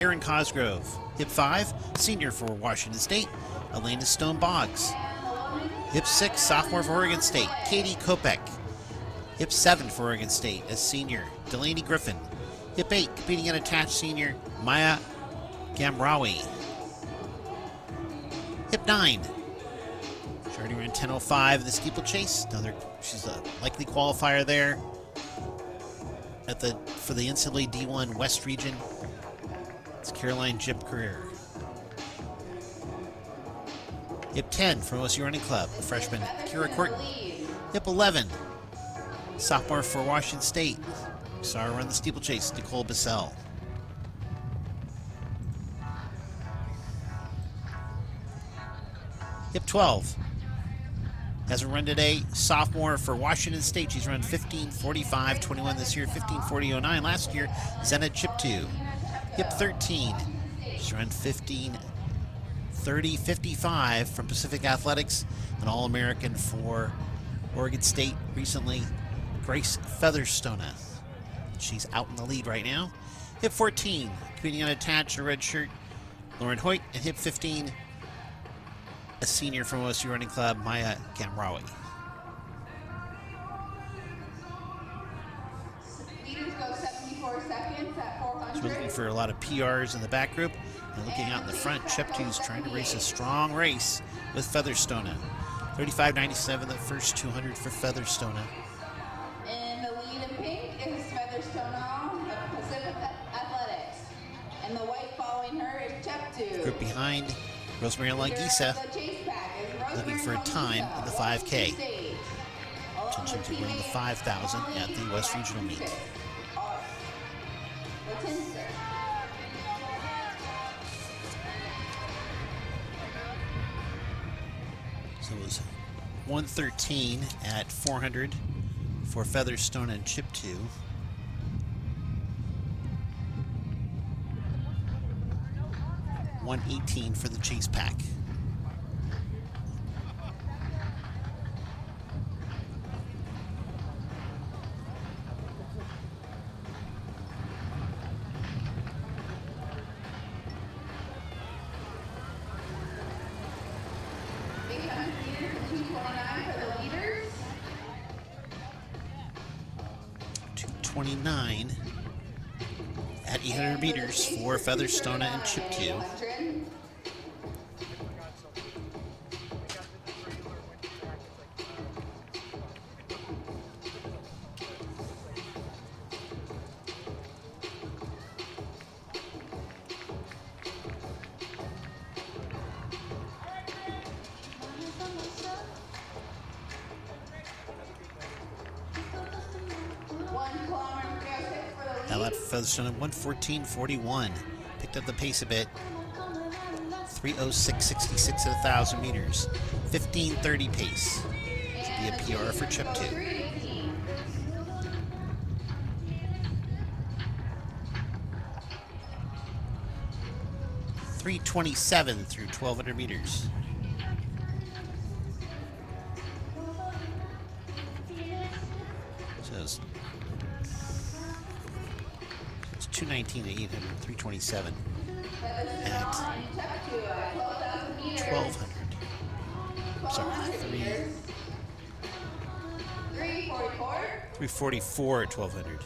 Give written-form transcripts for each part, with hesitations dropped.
Aaron Cosgrove. Hip 5, senior for Washington State, Elena Stone Boggs. Hip 6, sophomore for Oregon State, Katie Kopek. Hip 7 for Oregon State, a senior, Delaney Griffin. Hip 8, competing in attached senior, Maya Gamrawi. Hip 9, she already ran 10:05 in the steeplechase. She's a likely qualifier there for the NCAA D1 West region. It's Caroline Jip Career. Hip 10 from OSU Running Club, a freshman, Kira Corton. Hip 11, sophomore for Washington State. Saw her run the steeplechase, Nicole Bissell. Hip 12 has a run today, sophomore for Washington State. She's run 15:45.21 this year, 15:40.09 last year. Zena Chiptu. Hip 13, she's run 15:30.55 from Pacific Athletics, an All-American for Oregon State recently, Grace Featherstone. She's out in the lead right now. Hip 14, competing unattached, a red shirt, Lauren Hoyt. And hip 15, a senior from OSU Running Club, Maya Gamrawi. Leaders go 74 seconds at 400. So we're looking for a lot of PRs in the back group. And looking out in the front, Cheptu's trying to race a strong race with Featherstone. 35.97 the first 200 for Featherstone. And the lead in pink is Featherstone of Pacific Athletics. And the white following her is Cheptu. Group behind, Rosemary Langisa, looking for a time in the 5K. Attention to winning the 5,000 at the West Regional meet. So it was 113 at 400 for Featherstone and Chiptu. $118 for the chase pack. Big time leaders at 229 for the leaders. 229 at 800 meters for Featherstone and Chiptu. 1 kilometer to go, 6 for the lead. That left Featherstone at 1:14.41. Picked up the pace a bit. 3:06.66 at 1,000 meters. 15:30 pace. Should be a PR for Chiptu. 3:27 through 1,200 meters. So it's 2:19 to 800, 3:27 at 1,200. Sorry, 3:44 at 1,200.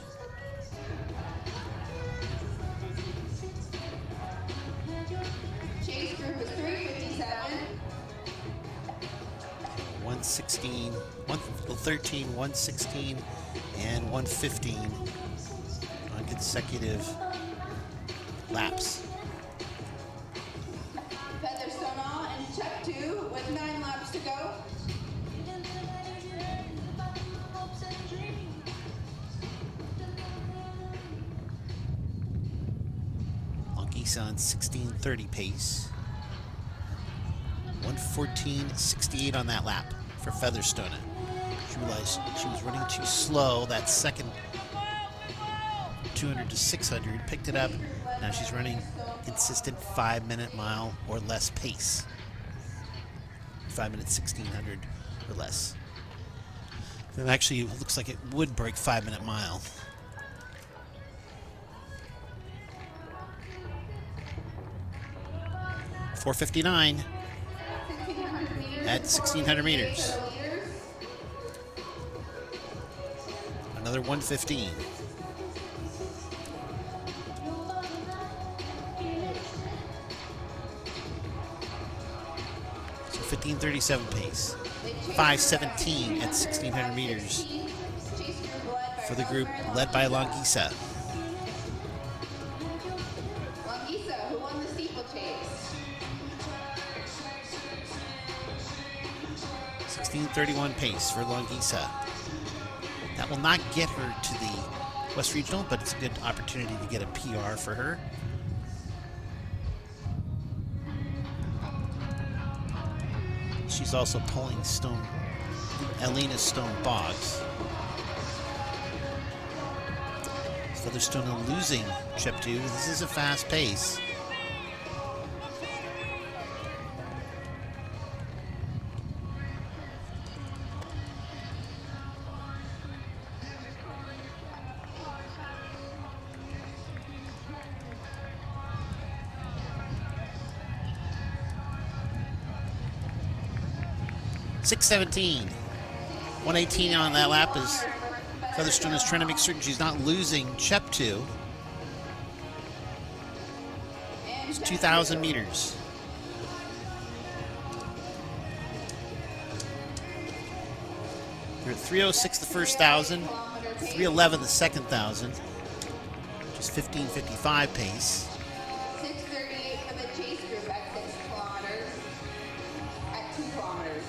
Chase group is 357. 116, 113, 116, and 115 on consecutive laps. Featherstone and Cheptu with 9 laps to go. Langisa on 16:30 pace. 1:14.68 on that lap for Featherstone. She realized she was running too slow. That second 200 to 600, picked it up. Now she's running consistent 5-minute mile or less pace. 5 minutes 1600 or less. And actually, it looks like it would break 5-minute mile. 4:59 1600 meters. at 1600 meters. For the leaders. Another 1:15. So 15:37 pace. 5:17 at 1600 meters for the group led by Longisa. Longisa, who won the steeplechase. 16:31 pace for Longisa. That will not get her to the West Regional, but it's a good opportunity to get a PR for her. She's also pulling Elena Stone Boggs. Featherstone losing Chip 2. This is a fast pace. .617. 118 on that lap as Featherstone is trying to make certain she's not losing Chep2. It's 2,000 meters. They're at 3:06 the first 1,000, 3:11 the second 1,000, which is 15:55 pace. 6:38 for the chase group at 6 kilometers. At 2 kilometers.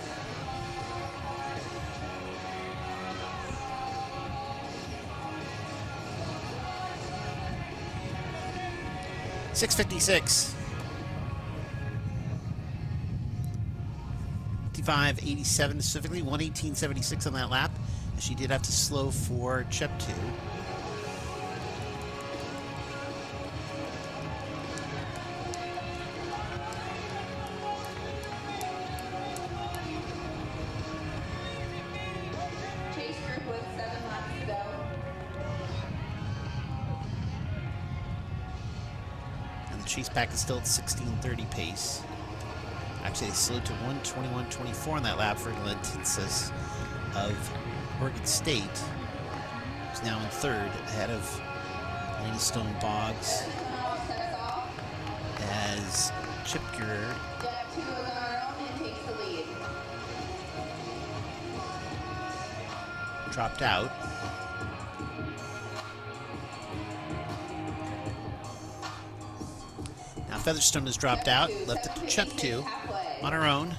.656. 55.87 specifically, 1:18.76 on that lap. She did have to slow for Chep 2. Chase group with 7 laps to go. And the chase pack is still at 16:30 pace. Actually, they slowed to 1:21.24 on that lap for Lentinsis of Oregon State, who's now in third, ahead of Lena Stone Boggs as Chip Guerrero Step 2 is on her own and takes the lead. dropped out. Now Featherstone has dropped out, left it to Chep 2 on her own.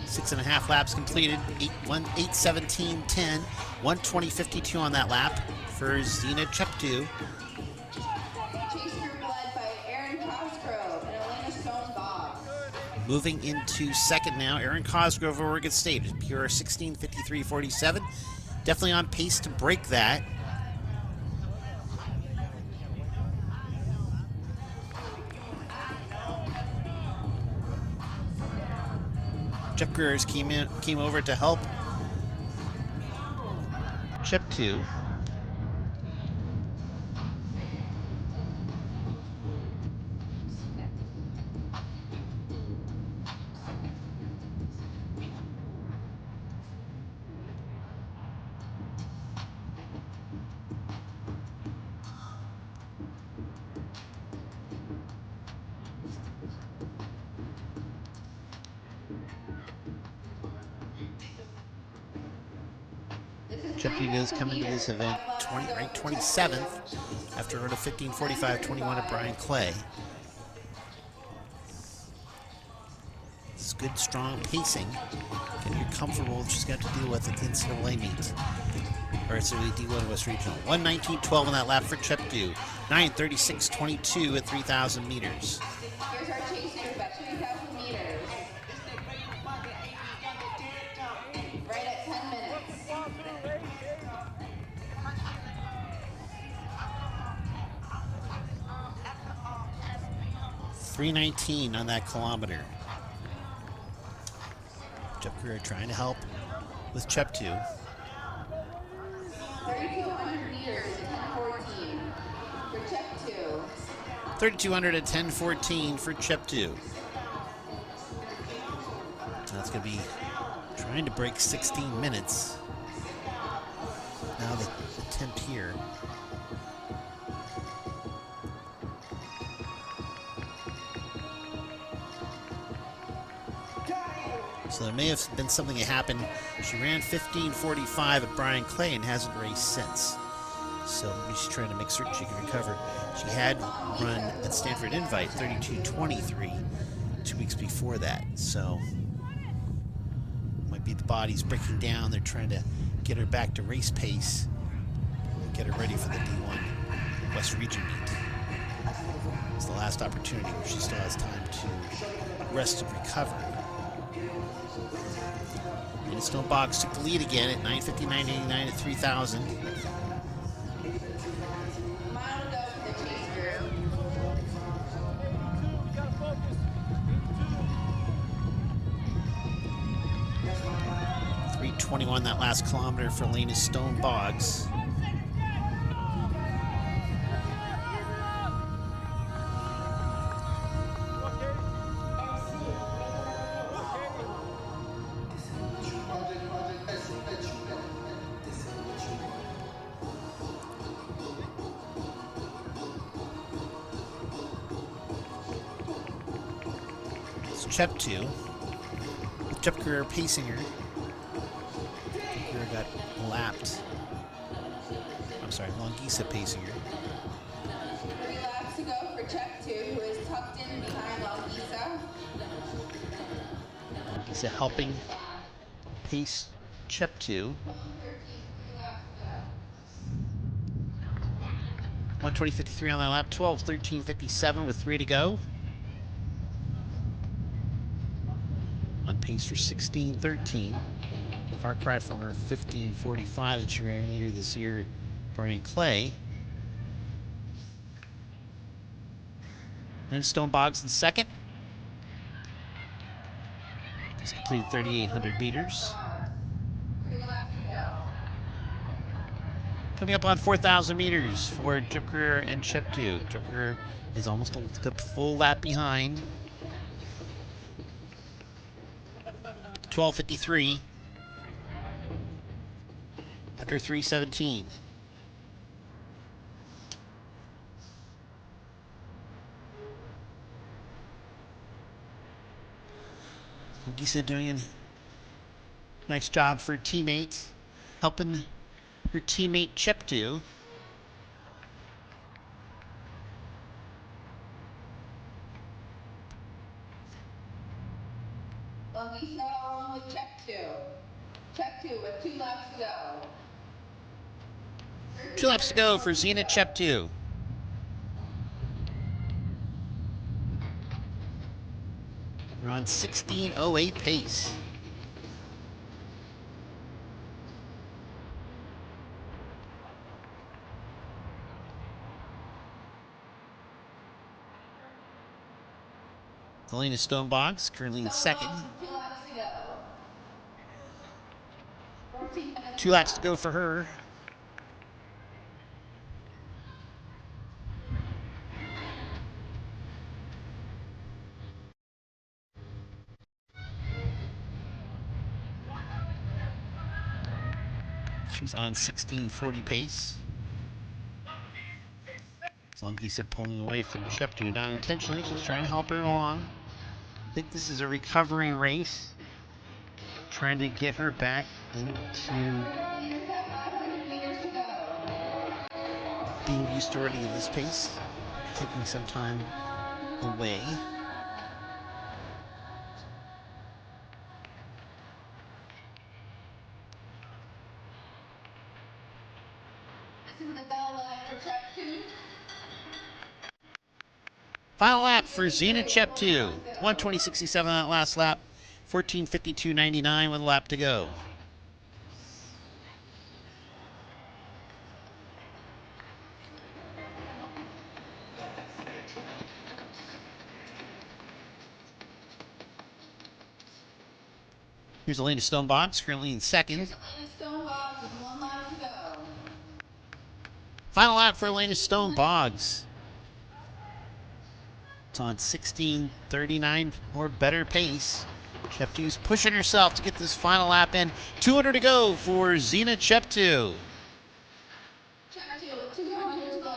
Six and a half laps completed. 8:17.10, 1:20.52 on that lap for Zena Cheptu. Chase group led by Aaron Cosgrove and Elena Stone Boggs. Moving into second now, Aaron Cosgrove of Oregon State. Pure 16:53.47. Definitely on pace to break that. Jeff Greers came over to help Chip 2. Chepty does come into this event ranked 27th after a run of 15:45.21 at Brian Clay. It's good, strong pacing. Getting her comfortable what she's got to deal with at the NCAA meet. Or it's the D1 West Regional. 1:19.12 on that lap for Cheptu. 9:36.22 at 3,000 meters. Here's our chase group at 3,000 meters. 3:19 on that kilometer. Jeff Greer trying to help with Chep 2. 3,200 meters at 10:14 for check 2. 3,200 at 10:14 for Chep 2. That's going to be trying to break 16 minutes. Now the attempt here. So there may have been something that happened. She ran 15:45 at Brian Clay and hasn't raced since. So maybe she's trying to make certain she can recover. She had run at Stanford Invite 32:23 2 weeks before that. So might be the body's breaking down. They're trying to get her back to race pace and get her ready for the D1 West Region meet. It's the last opportunity where she still has time to rest and recover. And Stone Box took the lead again at 9:59.89 at 3,000. Mile to go for the chase group. 3:21 that last kilometer for Lena Stone Boggs. It's Chep 2. With Jeff Greer pacing her. Greer got lapped. I'm sorry, Longisa pacing her. 3 laps to go for check 2, who is tucked in behind Longisa. Longisa helping pace Chep 2. 1:20.53 on that lap. 12:13.57 with 3 to go. On pace for 16:13. Far cry from her 15:45 that she ran earlier this year, Brian Clay. And Stone Boggs in second. Just completed 3,800 meters. Coming up on 4,000 meters for Chip Greer and Chep 2. Chip Greer is almost a full lap behind. 12:53 after 3:17. Longisa doing a nice job for her teammates, helping her teammate Chep 2. Longisa along with check 2. Check 2 with 2 laps to go. 2 laps to go for Zena Chep 2. We're on 16:08 pace. Helena Stone Boggs currently in second. 2 laps to go. 14 minutes 2 laps to go for her. She's on 16:40 pace. As long as he's pulling away from Chep 2, not intentionally, just trying to help her along. I think this is a recovering race. Trying to get her back into meters to go. being used to already at this pace. Taking some time away. This is the final lap for check 2. Final lap for Zena Chep 2. 1:20.67 on that last lap. 14:52.99 with a lap to go. Here's Elena Stonebobs, currently in second. Elena Stonebobs with 1 lap to go. Final lap for Elena Stonebobs. It's on 16:39 or better pace. Cheptoo's pushing herself to get this final lap in. 200 to go for Zena Cheptoo. Cheptoo with 200 to go.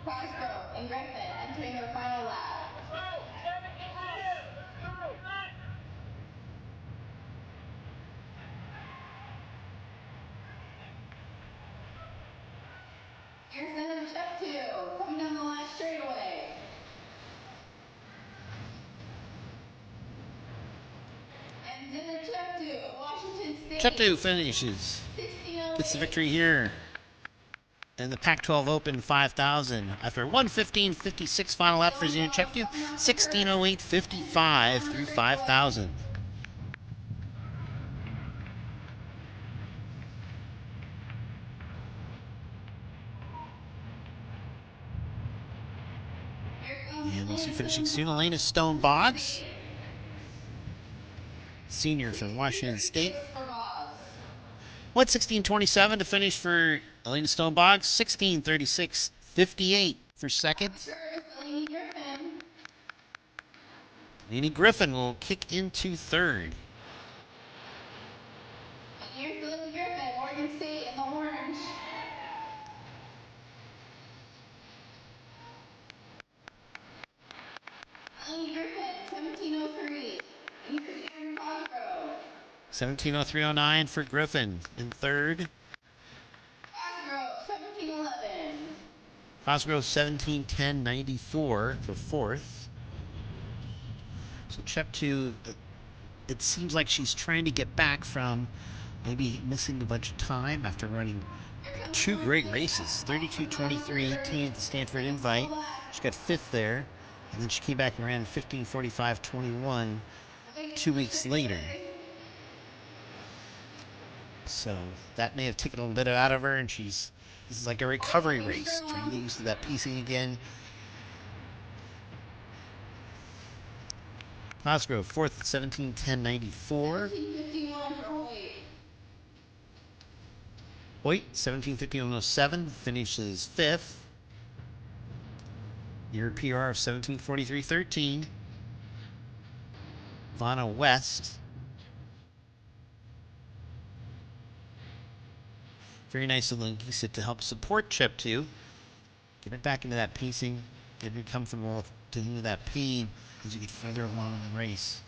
Cosgrove and Griffin entering their final lap. Here's Zena Cheptoo coming down the last straightaway. And Zena Cheptoo, Washington State. Cheptoo finishes. Gets the victory here in the Pac-12 Open 5000 after 1:15.56 final lap for Zena Cheptoo. 16:08.55 through 5000. And we'll see finishing soon. Elena Stonebobs, senior from Washington State. 1:16.27 to finish for Elena Stonebobs. 16:36.58 for second. Lainey Griffin will kick into third. Here's Lainey Griffin, Oregon State in the orange. Lainey Griffin, 17:03. And here's Aaron Cosgrove. 17:03.09 for Griffin in third. Cosgrove, 17:11. Cosgrove 17:10.94 for fourth. So Cheptoo, it seems like she's trying to get back from maybe missing a bunch of time after running two great races. 32:23.18 at the Stanford Invite. She got fifth there. And then she came back and ran 15:45.21 2 weeks later. So that may have taken a little bit out of her, and this is like a recovery race, trying to get used to that pacing again. Cosgrove, fourth at 17:10.94. 17:51 for Hoyt, 17:51.07, finishes fifth. Your PR of 17:43.13. Vanna West. Very nice of Lingisa to help support Cheptoo. Get it back into that pacing. Get it comfortable to into that pain as you get further along in the race.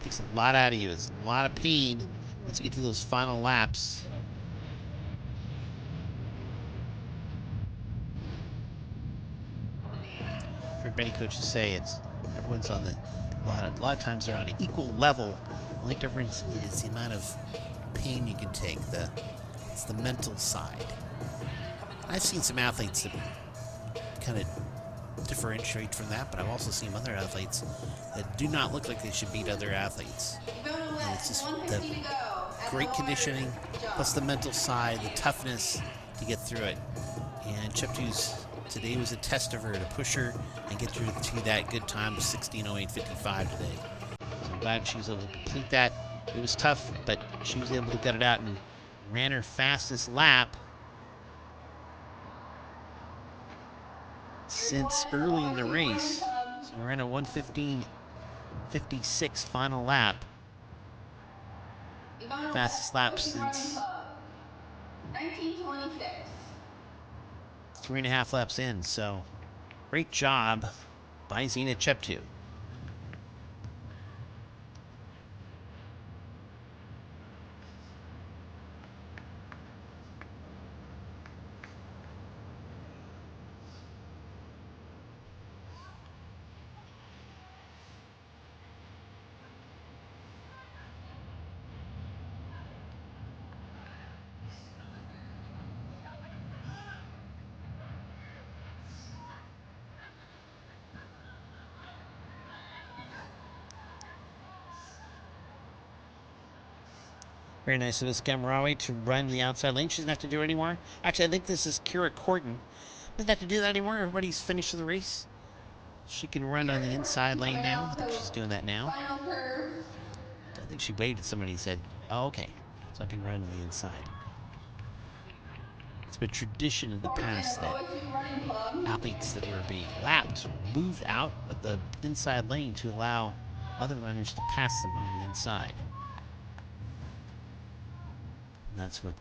Takes a lot out of you. It's a lot of pain once you get to those final laps. Heard many coaches say everyone's on a lot of times they're on an equal level. The only difference is the amount of pain you can take. It's the mental side. I've seen some athletes that kind of differentiate from that, but I've also seen other athletes that do not look like they should beat other athletes. And it's just the great conditioning, plus the mental side, the toughness to get through it. And Cheptoo's today was a test of her to push her and get through to that good time of 16:08.55 today. So I'm glad she was able to complete that. It was tough, but she was able to get it out and ran her fastest lap since early in the race. So we ran a 1:15.56 final lap. Fastest lap since 1926. 3.5 laps in. So great job by Zena Cheptoo. Very nice of Miss Gamrawi to run the outside lane. She doesn't have to do it anymore. Actually, I think this is Kira Corden. Doesn't have to do that anymore. Everybody's finished the race. She can run on the inside lane now. I think she's doing that now. Final curve. I think she waved at somebody and said, oh, okay, so I can run on the inside. It's been tradition in the past that athletes that were being lapped moved out of the inside lane to allow other runners to pass them on the inside. And that's what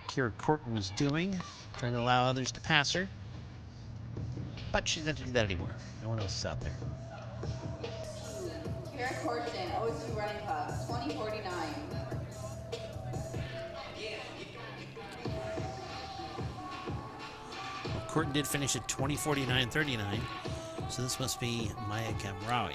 Kira Corton was doing, trying to allow others to pass her. But she doesn't have to do that anymore. No one else is out there. Kira Corson, OSU Running Club, 2049. Well, Corton did finish at 20:49.39, so this must be Maya Gamrawi.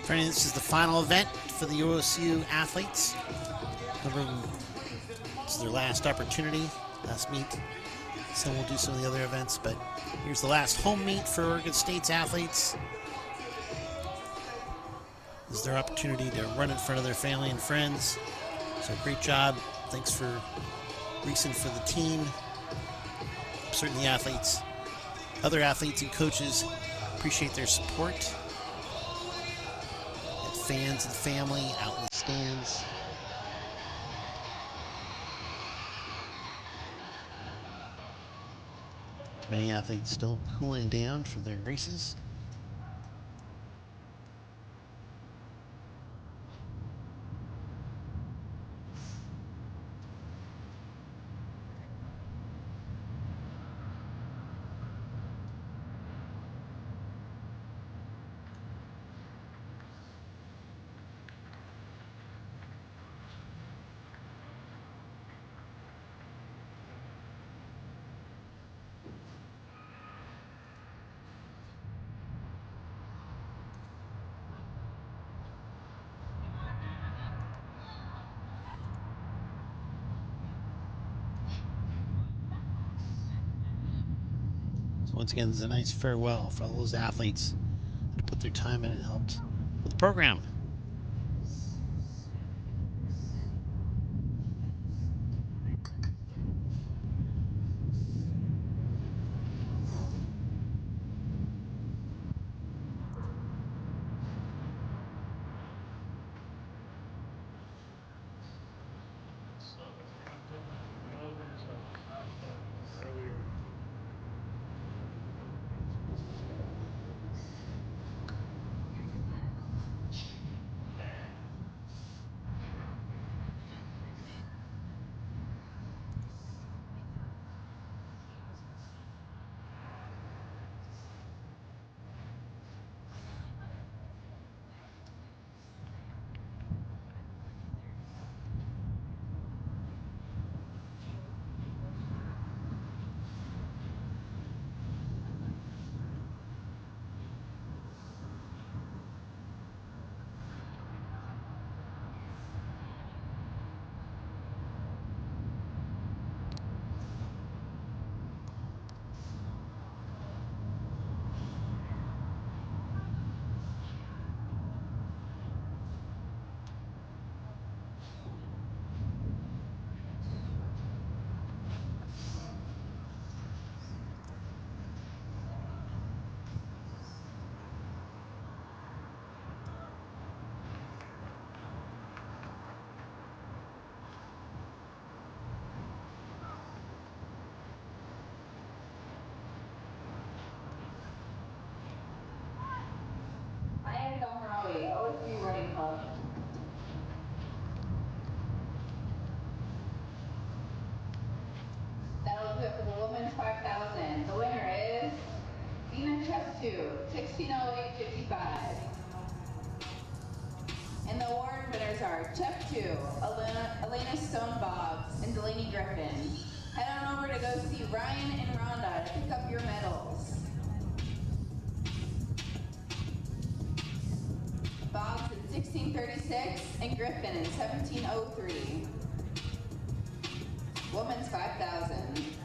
Friends, this is the final event for the OSU athletes. This is their last opportunity, last meet. So we'll do some of the other events, but here's the last home meet for Oregon State's athletes. This is their opportunity to run in front of their family and friends. So great job. Thanks for racing for the team. Certainly athletes, other athletes and coaches appreciate their support. Fans and family out in the stands. Many athletes still cooling down for their races. Once again, this is a nice farewell for all those athletes who put their time in and helped with the program. star, Chep 2, Elena Stone Boggs and Delaney Griffin. Head on over to go see Ryan and Rhonda to pick up your medals. Boggs in 1636 and Griffin in 1703. Women's 5,000.